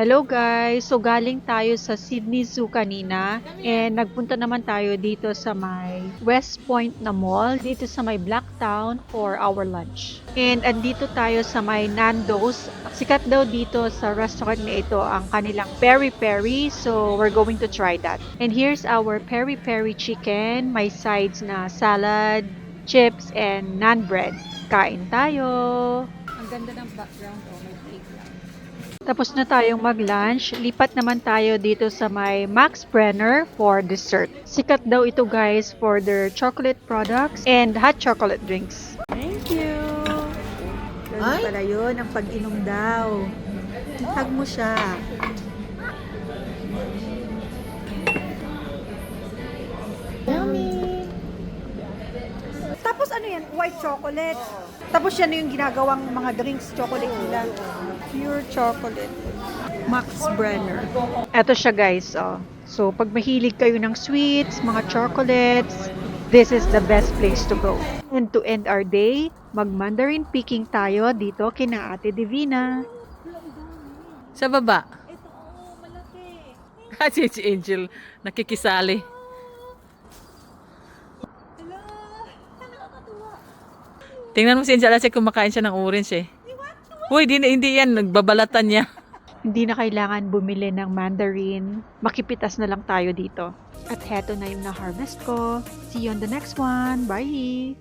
Hello guys! So galing tayo sa Sydney Zoo kanina and nagpunta naman tayo dito sa may West Point na mall, dito sa may Blacktown for our lunch. And andito tayo sa may Nando's. Sikat daw dito sa restaurant na ito ang kanilang peri-peri, so we're going to try that. And here's our peri-peri chicken, may sides na salad, chips, and naan bread. Kain tayo! Ang ganda ng background, oh, may cake lang. Tapos na tayong mag-lunch, lipat naman tayo dito sa may Max Brenner for dessert. Sikat daw ito guys for their chocolate products and hot chocolate drinks. Thank you! Ganun pala yun, ang pag-inom daw. Tag mo siya. Yummy! Tapos ano yan? White chocolate. Tapos yan yung ginagawang mga drinks, chocolate nila. Pure chocolate. Max Brenner. Eto siya guys, oh. So, pag mahilig kayo ng sweets, mga chocolates, this is the best place to go. And to end our day, mag-Mandarin picking tayo dito kina Ate Divina. Sa baba. Ito, oh, malaki. Kasi si Angel nakikisali. Hello! Nakakatuwa. Tingnan mo si Angel kasi kumakain siya ng orange eh. Uy, hindi yan. Nagbabalatan niya. Hindi na kailangan bumili ng mandarin. Makipitas na lang tayo dito. At heto na yung na-harvest ko. See you on the next one. Bye!